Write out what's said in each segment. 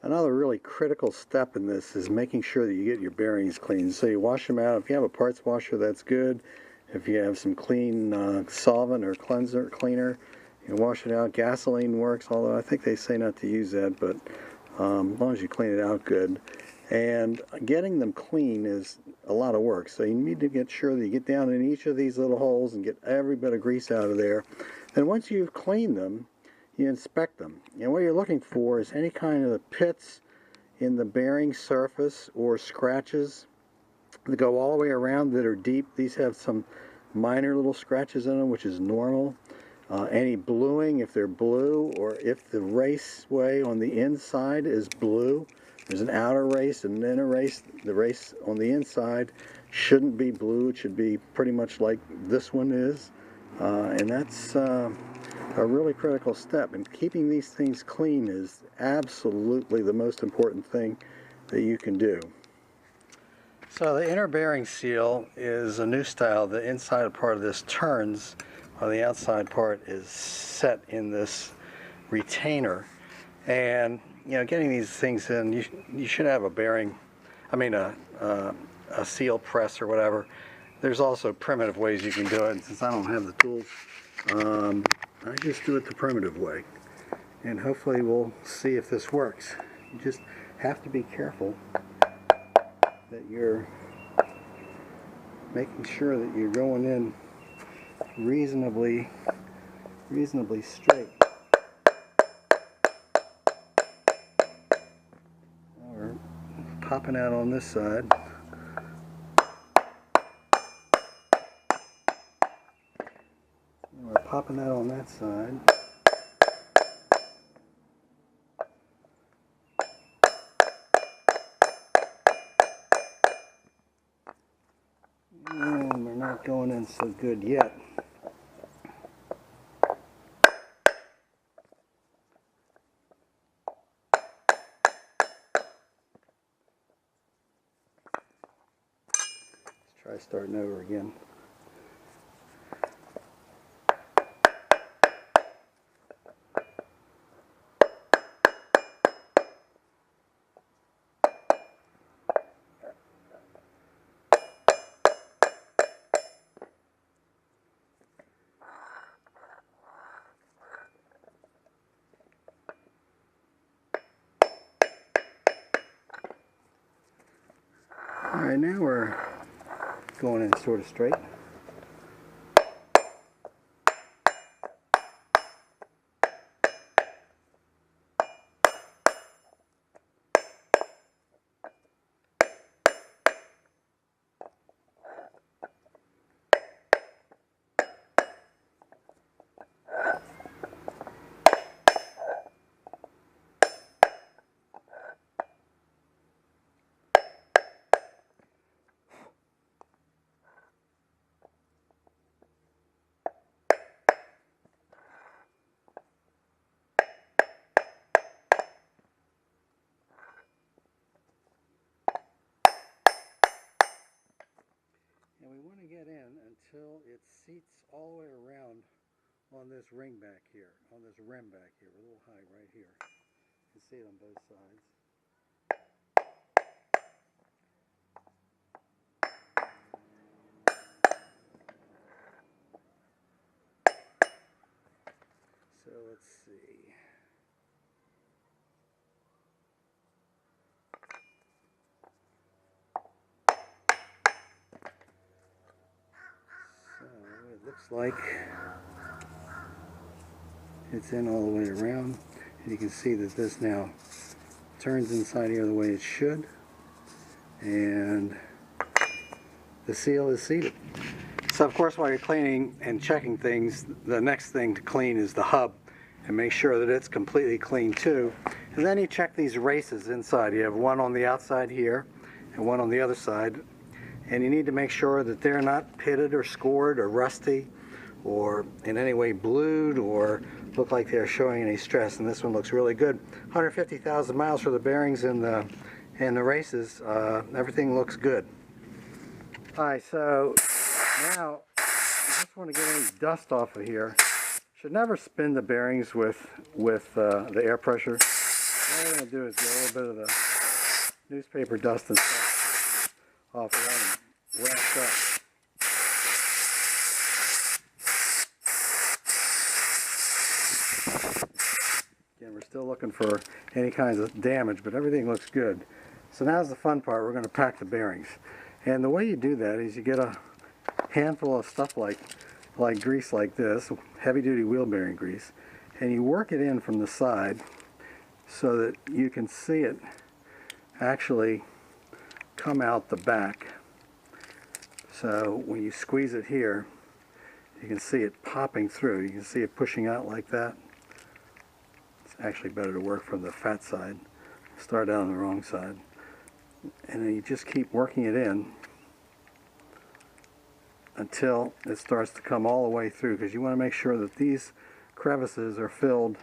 Another really critical step in this is making sure that you get your bearings clean. So you wash them out. If you have a parts washer, that's good. If you have some clean solvent or cleaner, you wash it out. Gasoline works, although I think they say not to use that, but as long as you clean it out good. And getting them clean is a lot of work. So you need to get sure that you get down in each of these little holes and get every bit of grease out of there. And once you've cleaned them, you inspect them. And what you're looking for is any kind of pits in the bearing surface or scratches that go all the way around that are deep. These have some minor little scratches in them, which is normal. Any bluing, if they're blue, or if the raceway on the inside is blue, there's an outer race and an inner race. The race on the inside shouldn't be blue. It should be pretty much like this one is. And that's a really critical step. And keeping these things clean is absolutely the most important thing that you can do. So the inner bearing seal is a new style. The inside part of this turns, while the outside part is set in this retainer. And getting these things in, you should have a bearing, a seal press or whatever. There's also primitive ways you can do it. And since I don't have the tools, I just do it the primitive way. And hopefully we'll see if this works. You just have to be careful that you're making sure that you're going in reasonably straight. Or popping out on this side. We're popping out on that side. And we're not going in so good yet. Let's try starting over again. Alright, now we're going in sort of straight. And we want to get in until it seats all the way around on this ring back here, on this rim back here. We're a little high right here. You can see it on both sides. So let's see. So it looks like it's in all the way around. And you can see that this now turns inside here the way it should. And the seal is seated. So of course while you're cleaning and checking things, the next thing to clean is the hub and make sure that it's completely clean too. And then you check these races inside. You have one on the outside here and one on the other side. And you need to make sure that they're not pitted or scored or rusty or in any way blued or look like they're showing any stress. And this one looks really good. 150,000 miles for the bearings and the races. Everything looks good. Alright, so now I just want to get any dust off of here. Should never spin the bearings with the air pressure. What I'm going to do is get a little bit of the newspaper dust and stuff off of that and wrapped up. Again, we're still looking for any kinds of damage, but everything looks good. So now's the fun part. We're going to pack the bearings. And the way you do that is you get a handful of stuff like grease like this, heavy-duty wheel bearing grease, and you work it in from the side so that you can see it actually come out the back. So when you squeeze it here, you can see it popping through. You can see it pushing out like that. It's actually better to work from the fat side. Start out on the wrong side. And then you just keep working it in until it starts to come all the way through, because you want to make sure that these crevices are filled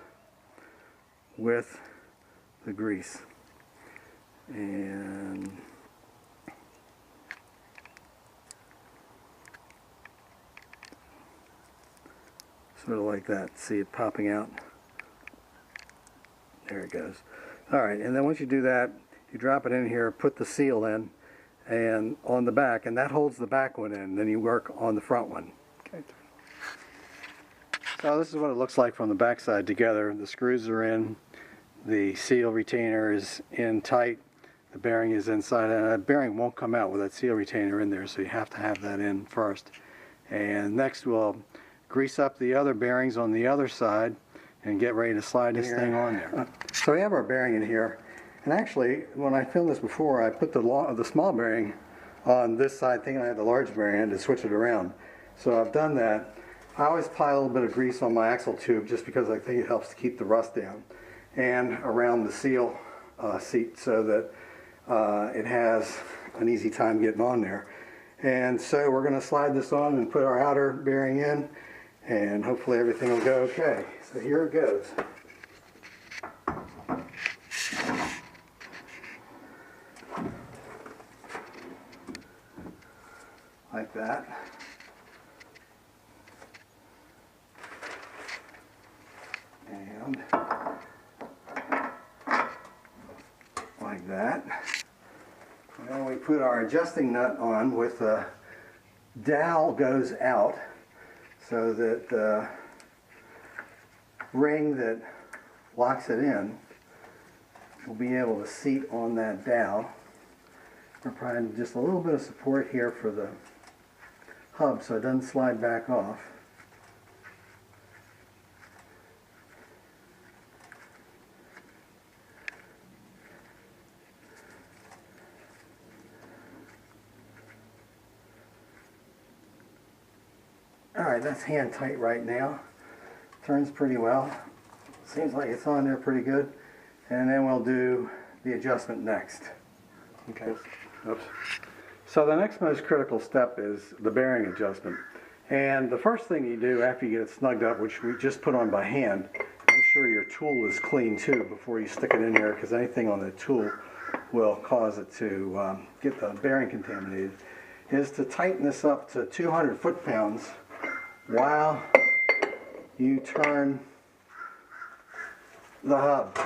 with the grease. And sort of like that. See it popping out? There it goes. Alright, and then once you do that, you drop it in here, put the seal in, and on the back, and that holds the back one in. Then you work on the front one. Okay. So this is what it looks like from the back side together. The screws are in, the seal retainer is in tight, the bearing is inside, and that bearing won't come out with that seal retainer in there, so you have to have that in first. And next we'll grease up the other bearings on the other side and get ready to slide this thing on there. So we have our bearing in here. And actually, when I filmed this before, I put the small bearing on this side, thinking I had the large bearing, and to switch it around. So I've done that. I always apply a little bit of grease on my axle tube just because I think it helps to keep the rust down, and around the seal seat so that it has an easy time getting on there. And so we're going to slide this on and put our outer bearing in, and hopefully everything will go okay. So here it goes. Like that. And like that. And then we put our adjusting nut on with the dowel goes out so that the ring that locks it in will be able to seat on that dowel. We're providing just a little bit of support here for the hub so it doesn't slide back off. Alright, that's hand tight right now. Turns pretty well. Seems like it's on there pretty good. And then we'll do the adjustment next. Okay. Oops. So the next most critical step is the bearing adjustment. And the first thing you do after you get it snugged up, which we just put on by hand, make sure your tool is clean too before you stick it in here, because anything on the tool will cause it to get the bearing contaminated, is to tighten this up to 200 foot-pounds while you turn the hub.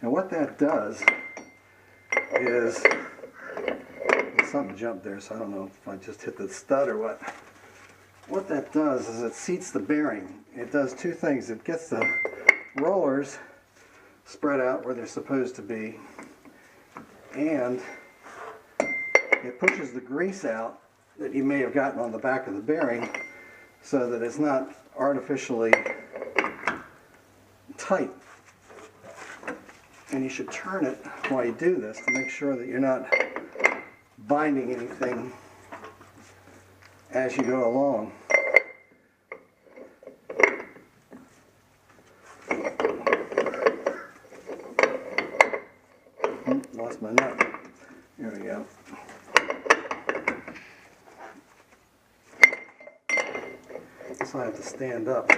And what that does is, something jumped there, so I don't know if I just hit the stud or what. What that does is it seats the bearing. It does two things. It gets the rollers spread out where they're supposed to be, and it pushes the grease out that you may have gotten on the back of the bearing so that it's not artificially tight. And you should turn it while you do this to make sure that you're not binding anything as you go along. Lost my nut. There we go. So I have to stand up.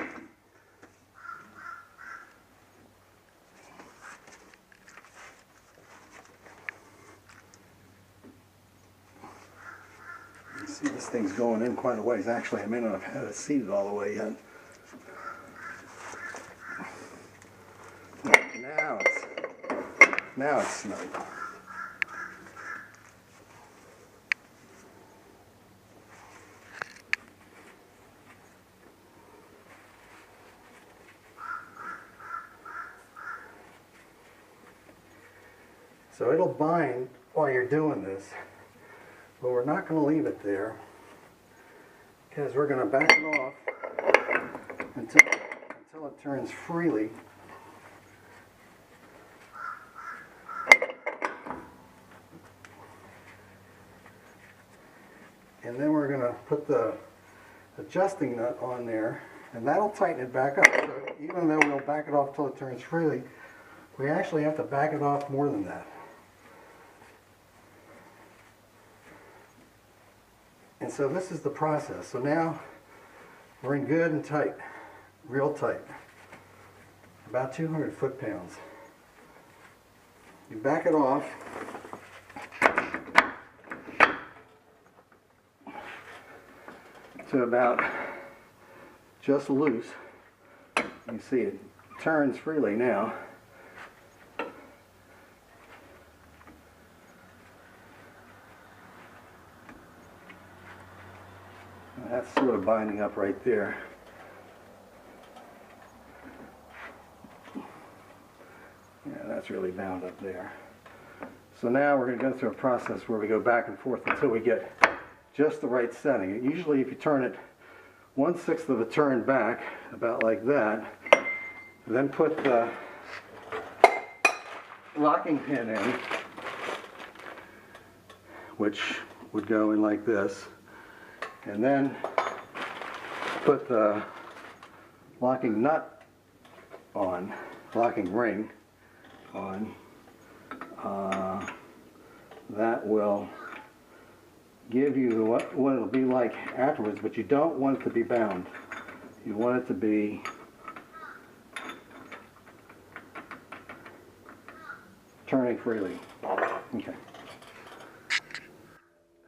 You see this thing's going in quite a ways. Actually, I may not have had it seated all the way yet. Now it's Now it's snug. So it'll bind while you're doing this, but we're not going to leave it there because we're going to back it off until it turns freely. And then we're going to put the adjusting nut on there, and that'll tighten it back up. So even though we'll back it off till it turns freely, we actually have to back it off more than that. And so this is the process. So now we're in good and tight, real tight, about 200 foot-pounds. You back it off to about just loose. You see it turns freely now. That's sort of binding up right there. Yeah, that's really bound up there. So now we're going to go through a process where we go back and forth until we get just the right setting. Usually if you turn it 1/6 of a turn back, about like that, then put the locking pin in, which would go in like this, and then put the locking nut on, locking ring on. That will give you what it'll be like afterwards, but you don't want it to be bound. You want it to be turning freely. Okay.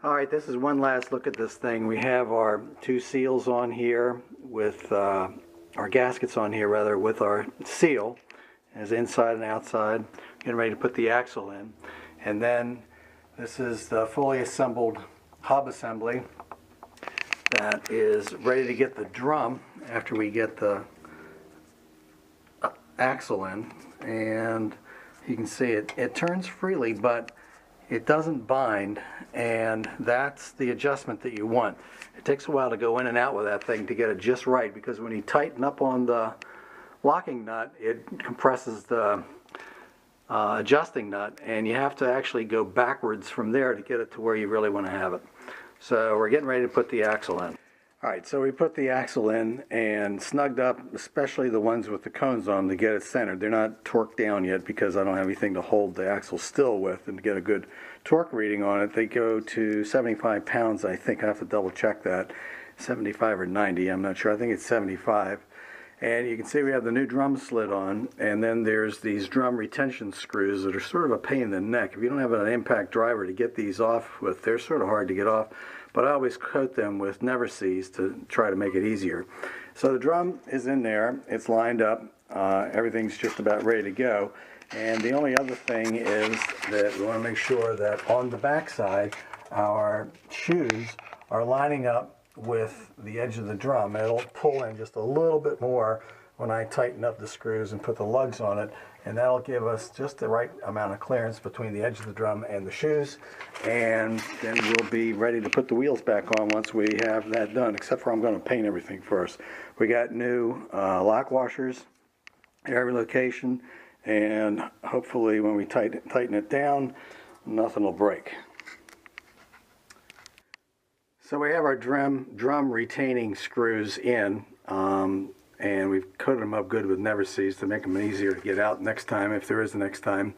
Alright, this is one last look at this thing. We have our two seals on here with our gaskets on here rather with our seal as inside and outside. Getting ready to put the axle in. And then this is the fully assembled hub assembly that is ready to get the drum after we get the axle in. And you can see it turns freely, but it doesn't bind, and that's the adjustment that you want. It takes a while to go in and out with that thing to get it just right, because when you tighten up on the locking nut, it compresses the adjusting nut, and you have to actually go backwards from there to get it to where you really want to have it. So we're getting ready to put the axle in. Alright, so we put the axle in and snugged up, especially the ones with the cones on them, to get it centered. They're not torqued down yet because I don't have anything to hold the axle still with and to get a good torque reading on it. They go to 75 pounds, I think. I have to double check that. 75 or 90, I'm not sure. I think it's 75. And you can see we have the new drum slid on, and then there's these drum retention screws that are sort of a pain in the neck. If you don't have an impact driver to get these off with, they're sort of hard to get off. But I always coat them with Never Seez to try to make it easier. So the drum is in there, it's lined up, everything's just about ready to go. And the only other thing is that we want to make sure that on the back side, our shoes are lining up with the edge of the drum. It'll pull in just a little bit more when I tighten up the screws and put the lugs on it, and that'll give us just the right amount of clearance between the edge of the drum and the shoes, and then we'll be ready to put the wheels back on once we have that done, except for I'm going to paint everything first. We got new lock washers at every location, and hopefully when we tighten it down, nothing will break. So we have our drum retaining screws in, and we've coated them up good with Never Seez to make them easier to get out next time, if there is a next time.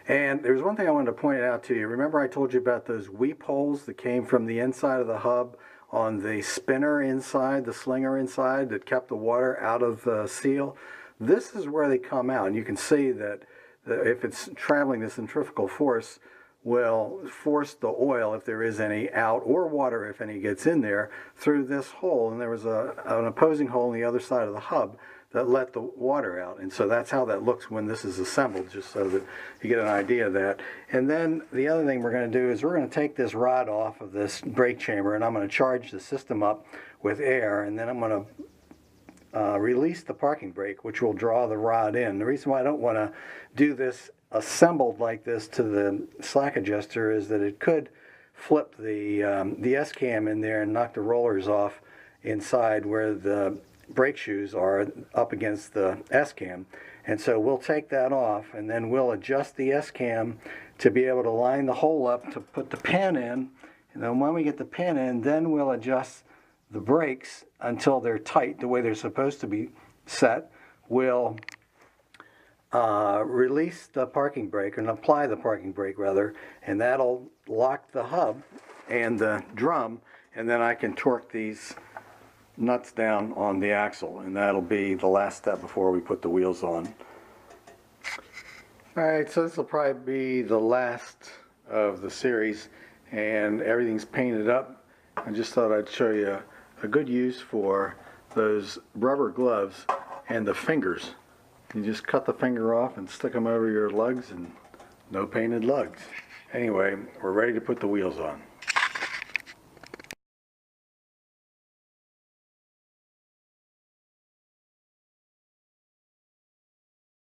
And there's one thing I wanted to point out to you. Remember I told you about those weep holes that came from the inside of the hub on the spinner inside, the slinger inside, that kept the water out of the seal? This is where they come out, and you can see that if it's traveling, the centrifugal force will force the oil, if there is any, out, or water if any gets in there, through this hole. And there was an opposing hole on the other side of the hub that let the water out. And so that's how that looks when this is assembled, just so that you get an idea of that. And then the other thing we're going to do is we're going to take this rod off of this brake chamber, and I'm going to charge the system up with air, and then I'm going to release the parking brake, which will draw the rod in. The reason why I don't want to do this assembled like this to the slack adjuster is that it could flip the S-cam in there and knock the rollers off inside where the brake shoes are up against the S-cam. And so we'll take that off, and then we'll adjust the S-cam to be able to line the hole up to put the pin in. And then when we get the pin in, then we'll adjust the brakes until they're tight the way they're supposed to be set. We'll release the parking brake, and apply the parking brake rather, and that'll lock the hub and the drum, and then I can torque these nuts down on the axle, and that'll be the last step before we put the wheels on. Alright, so this will probably be the last of the series, and everything's painted up. I just thought I'd show you a good use for those rubber gloves and the fingers. You just cut the finger off and stick them over your lugs, and no painted lugs. Anyway, we're ready to put the wheels on.